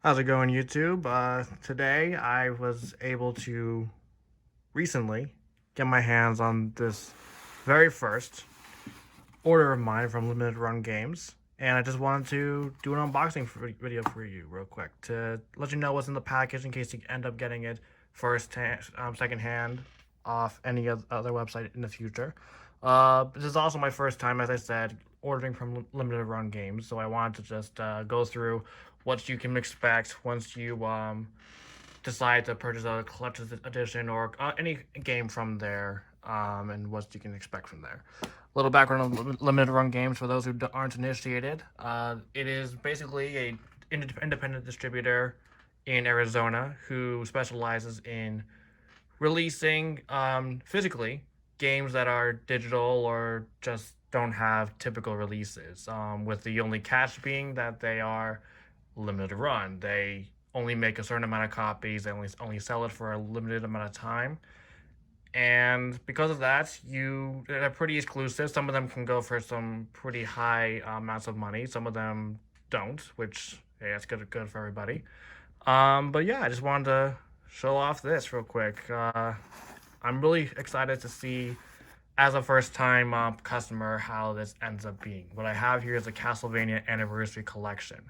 How's it going, YouTube? Today I was able to recently get my hands on this very first order of mine from Limited Run Games, and I just wanted to do an unboxing video for you real quick to let you know what's in the package in case you end up getting it second hand off any other website in the future. This is also my first time, as I said, ordering from Limited Run Games, so I wanted to just go through what you can expect once you decide to purchase a collector's edition or any game from there, and what you can expect from there. A little background on Limited Run Games for those who aren't initiated. It is basically a independent distributor in Arizona who specializes in releasing physically games that are digital or just don't have typical releases. With the only catch being that they are limited run. They only make a certain amount of copies. They only sell it for a limited amount of time. And because of that, they're pretty exclusive. Some of them can go for some pretty high amounts of money. Some of them don't, which hey, that's good for everybody. But yeah, I just wanted to show off this real quick. I'm really excited to see, as a first time customer, how this ends up being. What I have here is a Castlevania Anniversary Collection.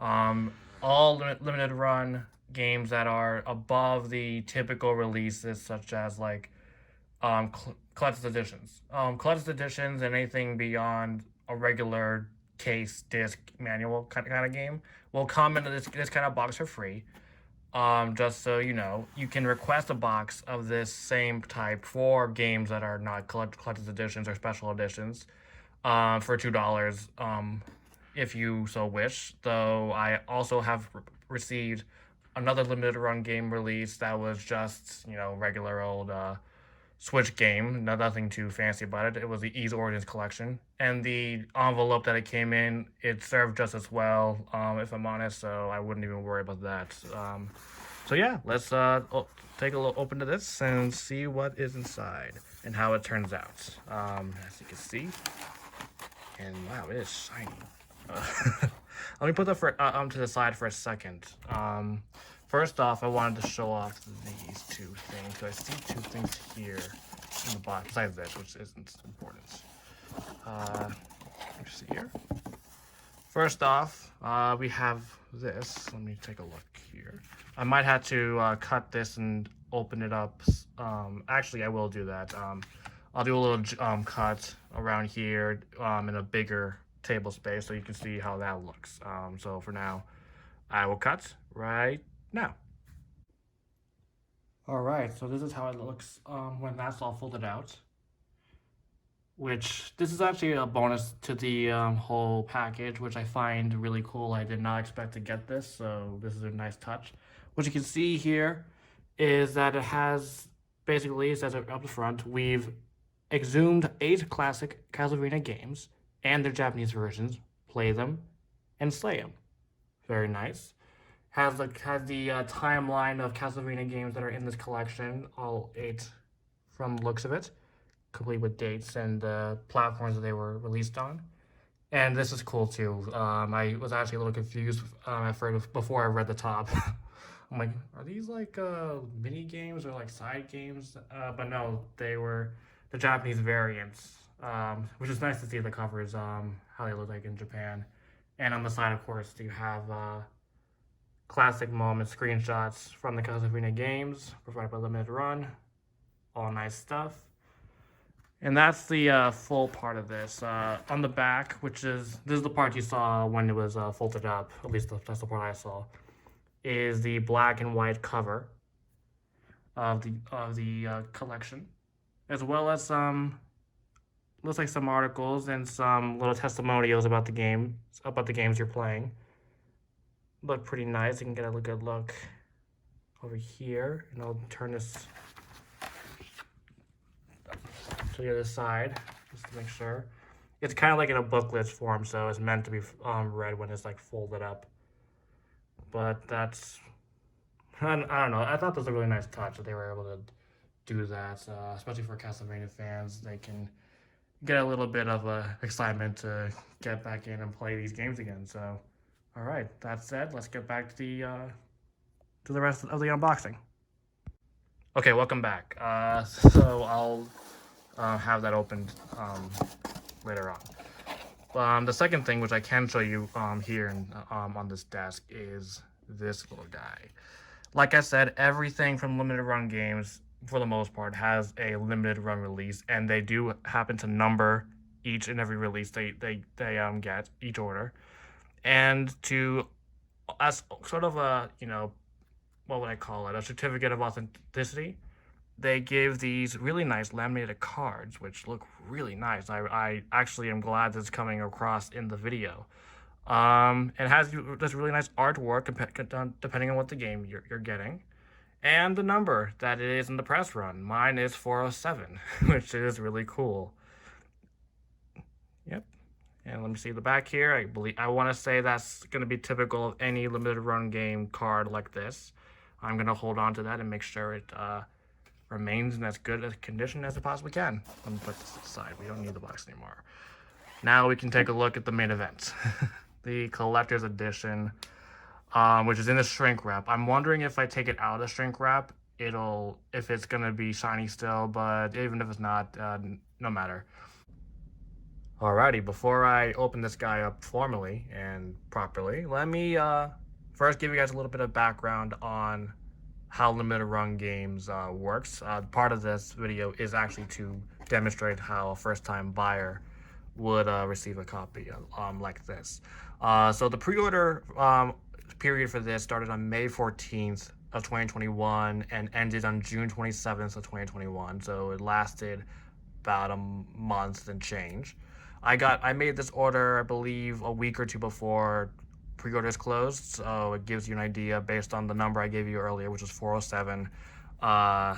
All limited run games that are above the typical releases, such as like collector's editions. Collector's editions and anything beyond a regular case disc manual kind of game will come into this kind of box for free. Just so you know, you can request a box of this same type for games that are not collector's editions or special editions, for $2, if you so wish. Though I also have received another limited run game release that was just regular old Switch game, nothing too fancy about it. It was the Ys Origins collection, and the envelope that it came in, it served just as well, if I'm honest. So I wouldn't even worry about that. So yeah, let's take a little open to this and see what is inside and how it turns out. As you can see, and wow, it is shiny. Let me put that to the side for a second. First off, I wanted to show off these two things. So I see two things here in the box, besides this, which isn't important. Let me see here. First off, we have this. Let me take a look here. I might have to cut this and open it up. Actually, I will do that. I'll do a little cut around here in a bigger table space so you can see how that looks. So for now, I will cut right now. All right, so this is how it looks when that's all folded out. Which this is actually a bonus to the whole package, which I find really cool. I did not expect to get this, so this is a nice touch. What you can see here is that it has basically, it says up the front, we've exhumed 8 classic Castlevania games and their Japanese versions, play them, and slay them. Very nice. Has the timeline of Castlevania games that are in this collection, all 8 from the looks of it, complete with dates and platforms that they were released on. And this is cool too. I was actually a little confused at first before I read the top. I'm like, are these like mini games or like side games? But no, they were the Japanese variants, which is nice to see the covers, how they look like in Japan. And on the side, of course, you have classic moment screenshots from the Castlevania games provided by Limited Run. All nice stuff. And that's the full part of this. On the back, this is the part you saw when it was folded up, at least that's the part I saw, is the black and white cover of the collection, as well as looks like some articles and some little testimonials about the games you're playing. Look pretty nice. You can get a good look over here, and I'll turn this to the other side just to make sure. It's kind of like in a booklet form, so it's meant to be read when it's like folded up. But that's, I don't know. I thought that was a really nice touch that they were able to do that, especially for Castlevania fans. They can get a little bit of excitement to get back in and play these games again. So All right, that said, let's get back to the rest of the unboxing. Okay, welcome back. So I'll have that opened later on. The second thing, which I can show you here on this desk, is this little guy. Like I said, everything from limited run games, for the most part, has a limited run release, and they do happen to number each and every release they get, each order, and to as sort of a, what would I call it, a certificate of authenticity, they give these really nice laminated cards, which look really nice. I actually am glad this is coming across in the video. It has this really nice artwork depending on what the game you're getting, and the number that it is in the press run. Mine is 407, which is really cool. Yep. And let me see the back here. I want to say that's going to be typical of any limited run game card like this. I'm going to hold on to that and make sure it remains in as good a condition as it possibly can. Let me put this aside. We don't need the box anymore. Now we can take a look at the main event. The collector's edition, which is in the shrink wrap. I'm wondering if I take it out of the shrink wrap, if it's going to be shiny still, but even if it's not, no matter. Alrighty, before I open this guy up formally and properly, let me first give you guys a little bit of background on how limited run games works. Part of this video is actually to demonstrate how a first-time buyer would receive a copy like this. So the pre-order period for this started on May 14th of 2021 and ended on June 27th of 2021. So it lasted about a month and change. I made this order, I believe, a week or two before pre-orders closed, so it gives you an idea based on the number I gave you earlier, which was 407, how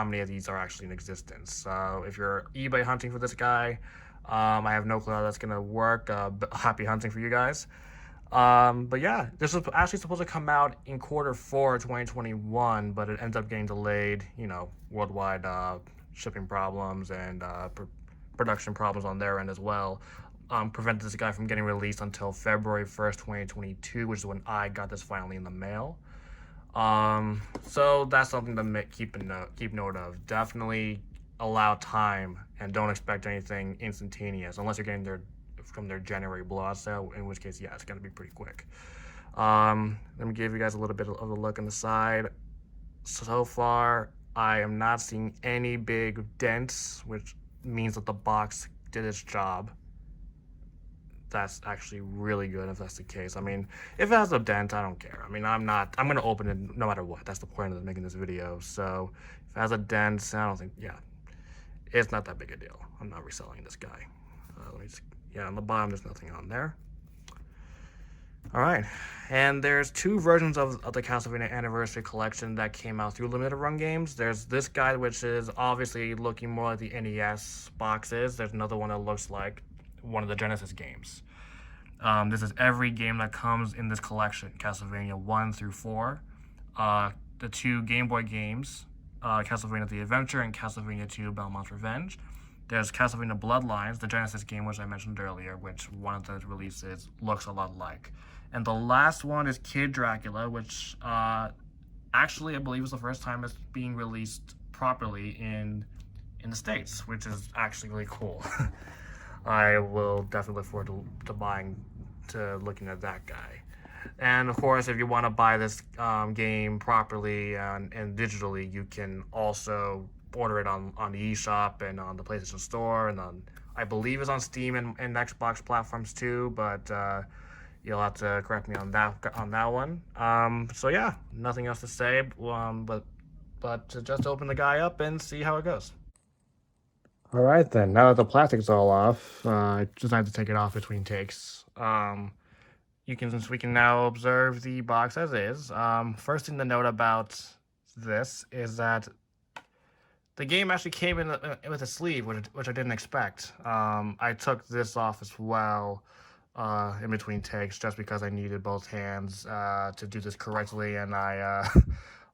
many of these are actually in existence. So if you're eBay hunting for this guy, I have no clue how that's gonna work. Happy hunting for you guys. But yeah, this was actually supposed to come out in Q4 2021, but it ends up getting delayed, worldwide shipping problems and production problems on their end as well. Prevented this guy from getting released until February 1st, 2022, which is when I got this finally in the mail. So that's something to keep note of. Definitely allow time and don't expect anything instantaneous unless you're getting from their January blowout sale, in which case, yeah, it's going to be pretty quick. Let me give you guys a little bit of a look on the side. So far, I am not seeing any big dents, which means that the box did its job. That's actually really good if that's the case. I mean, if it has a dent, I don't care. I mean, I'm going to open it no matter what. That's the point of making this video. So if it has a dent, I don't think, yeah, it's not that big a deal. I'm not reselling this guy. On the bottom, there's nothing on there. All right, and there's two versions of the Castlevania Anniversary Collection that came out through limited run games. There's this guy, which is obviously looking more like the NES boxes. There's another one that looks like one of the Genesis games. This is every game that comes in this collection, Castlevania 1 through 4. The two Game Boy games, Castlevania The Adventure and Castlevania 2 Belmont's Revenge. There's Castlevania Bloodlines, the Genesis game, which I mentioned earlier, which one of the releases looks a lot like. And the last one is Kid Dracula, which actually I believe is the first time it's being released properly in the States, which is actually really cool. I will definitely look forward to looking at that guy. And of course, if you want to buy this game properly and digitally, you can also order it on the eShop and on the PlayStation Store, and I believe it's on Steam and Xbox platforms too, but you'll have to correct me on that one. So yeah, nothing else to say, but to just open the guy up and see how it goes. All right then, now that the plastic's all off, I just have to take it off between takes. We can now observe the box as is. First thing to note about this is that the game actually came in with a sleeve, which I didn't expect. I took this off as well in between takes just because I needed both hands to do this correctly, and I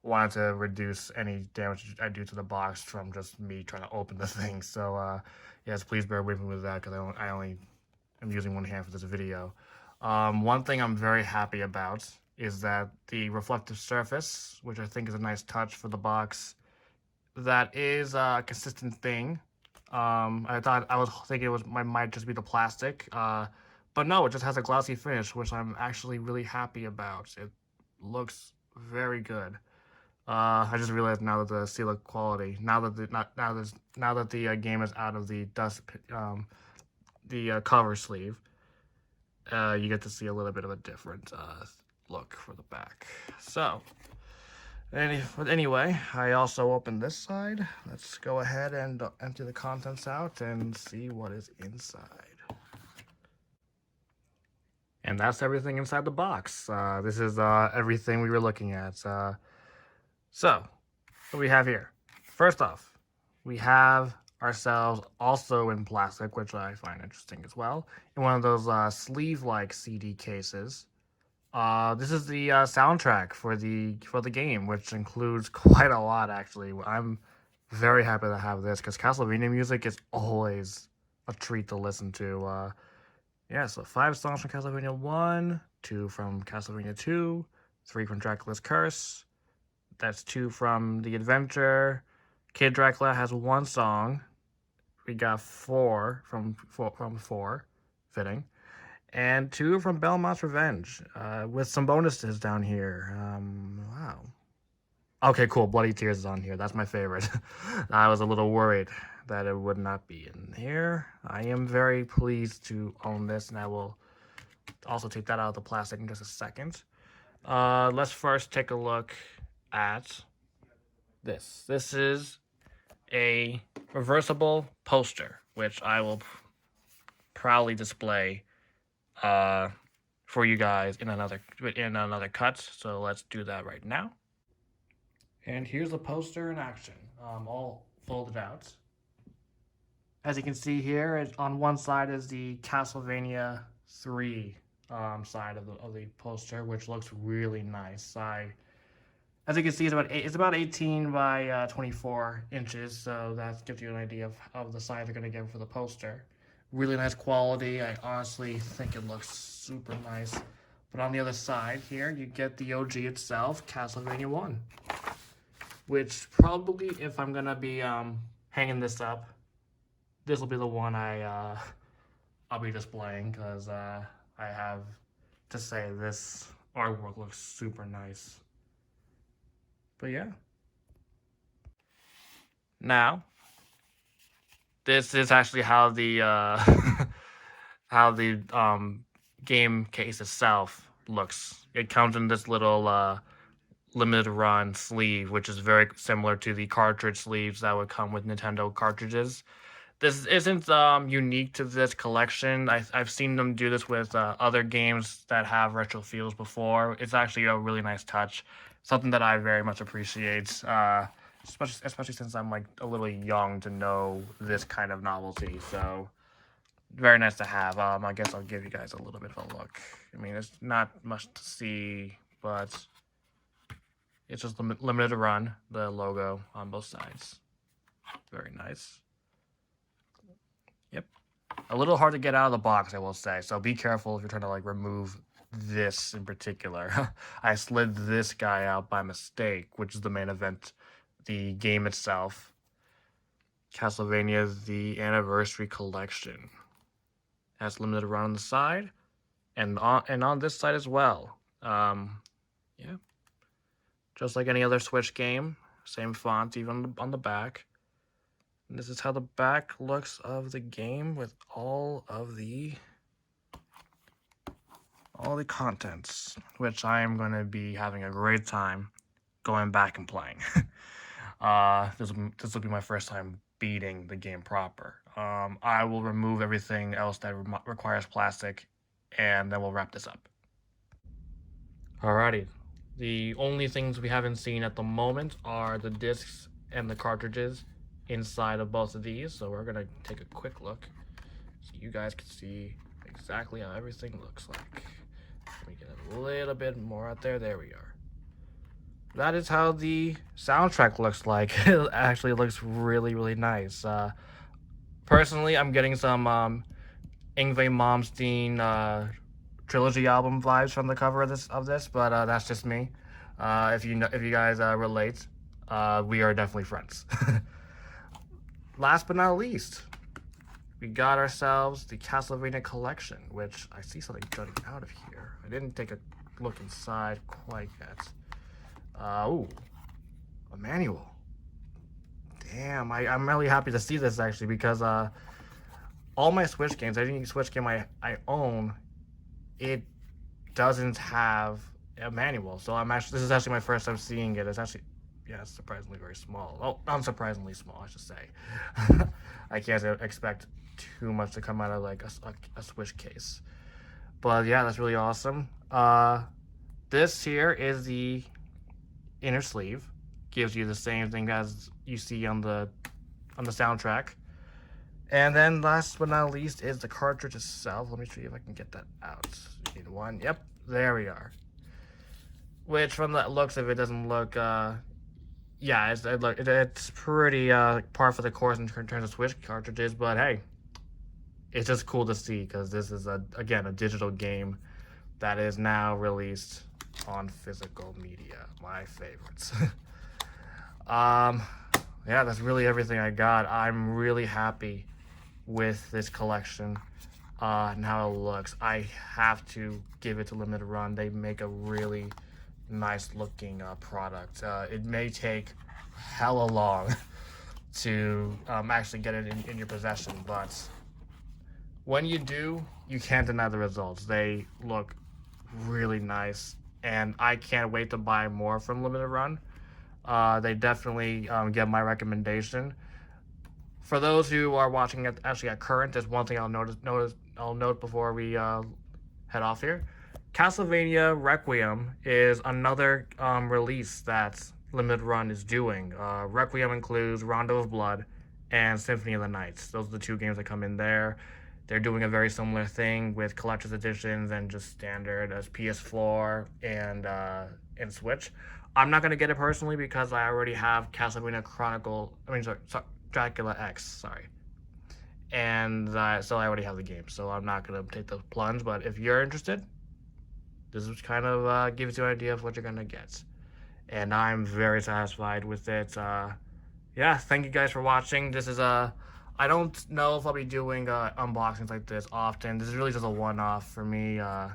wanted to reduce any damage I do to the box from just me trying to open the thing. So yes, please bear with me with that because I only am using one hand for this video. One thing I'm very happy about is that the reflective surface, which I think is a nice touch for the box, that is a consistent thing. I was thinking might just be the plastic, but no, it just has a glossy finish, which I'm actually really happy about. It looks very good. I just realized now that the seal quality, now that the game is out of the cover sleeve, you get to see a little bit of a different look for the back. So, anyway, I also opened this side. Let's go ahead and empty the contents out and see what is inside. And that's everything inside the box. This is everything we were looking at. So, what do we have here? First off, we have ourselves also in plastic, which I find interesting as well, in one of those sleeve-like CD cases. This is the soundtrack for the game, which includes quite a lot, actually. I'm very happy to have this, because Castlevania music is always a treat to listen to. Yeah, so 5 songs from Castlevania 1, 2 from Castlevania 2, 3 from Dracula's Curse. That's 2 from The Adventure. Kid Dracula has 1 song. We got 4 from 4, fitting. And 2 from Belmont's Revenge, with some bonuses down here. Wow. Okay, cool. Bloody Tears is on here. That's my favorite. I was a little worried that it would not be in here. I am very pleased to own this, and I will also take that out of the plastic in just a second. Let's first take a look at this. This is a reversible poster, which I will proudly display for you guys in another cut. So let's do that right now. And here's the poster in action, all folded out. As you can see here, on one side is the Castlevania 3 side of the poster, which looks really nice. As you can see, it's about 18 by 24 inches, so that gives you an idea of the size you're going to get for the poster. Really nice quality. I honestly think it looks super nice. But on the other side here, you get the OG itself, Castlevania 1. Which probably, if I'm going to be hanging this up, this will be the one I'll be displaying, because I have to say this artwork looks super nice. But yeah. Now, this is actually how the game case itself looks. It comes in this little limited run sleeve, which is very similar to the cartridge sleeves that would come with Nintendo cartridges. This isn't unique to this collection. I've seen them do this with other games that have retro feels before. It's actually a really nice touch, something that I very much appreciate, especially since I'm like a little young to know this kind of novelty. So very nice to have. I guess I'll give you guys a little bit of a look. I mean, it's not much to see, but it's just limited run, the logo on both sides. Very nice. Yep. A little hard to get out of the box, I will say. So be careful if you're trying to like remove this in particular. I slid this guy out by mistake, which is the main event, the game itself. Castlevania the Anniversary Collection. Has limited run on the side, and on this side as well. Yeah. Just like any other Switch game, same font even on the back. And this is how the back looks of the game with all the contents, which I am going to be having a great time going back and playing. This will be my first time beating the game proper. I will remove everything else that requires plastic, and then we'll wrap this up. Alrighty. The only things we haven't seen at the moment are the discs and the cartridges inside of both of these. So we're going to take a quick look so you guys can see exactly how everything looks like. Let me get a little bit more out there. There we are. That is how the soundtrack looks like. It actually looks really, really nice. Personally, I'm getting some Yngwie Malmsteen trilogy album vibes from the cover of this, but that's just me. If you guys relate, we are definitely friends. Last but not least, we got ourselves the Castlevania Collection, which I see something jutting out of here. I didn't take a look inside quite yet. Ooh, a manual. Damn, I'm really happy to see this actually, because all my Switch games, any Switch game I own, it doesn't have a manual. So this is actually my first time seeing it. It's actually, yeah, it's surprisingly very small. Oh, unsurprisingly small, I should say. I can't expect too much to come out of like a Switch case. But yeah, that's really awesome. This here is the inner sleeve. Gives you the same thing as you see on the soundtrack. And then last but not least is the cartridge itself. Let me show you if I can get that out. You need one. Yep, there we are. Which from the looks of it doesn't look yeah, it's pretty par for the course in terms of Switch cartridges, but hey, it's just cool to see because this is again a digital game that is now released on physical media. My favorites. Yeah, that's really everything I got. I'm really happy with this collection and how it looks. I have to give it to Limited Run. They make a really nice looking product. It may take hella long to actually get it in your possession, but when you do, you can't deny the results. They look really nice, and I can't wait to buy more from Limited Run. They definitely get my recommendation. For those who are watching it actually at current, there's one thing I'll note before we head off here. Castlevania Requiem is another release that Limited Run is doing. Requiem includes Rondo of Blood and Symphony of the Nights. Those are the two games that come in there. They're doing a very similar thing with collector's editions and just standard as PS4 and Switch. I'm not going to get it personally because I already have Castlevania Dracula X, sorry. And so I already have the game, so I'm not going to take the plunge. But if you're interested, this is kind of gives you an idea of what you're going to get. And I'm very satisfied with it. Yeah, thank you guys for watching. This is I don't know if I'll be doing unboxings like this often. This is really just a one-off for me. I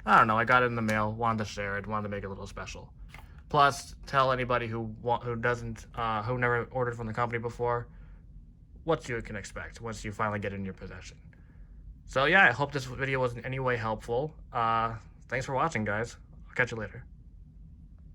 don't know, I got it in the mail, wanted to share it, wanted to make it a little special. Plus, tell anybody who never ordered from the company before what you can expect once you finally get it in your possession. So yeah, I hope this video was in any way helpful. Thanks for watching, guys. I'll catch you later.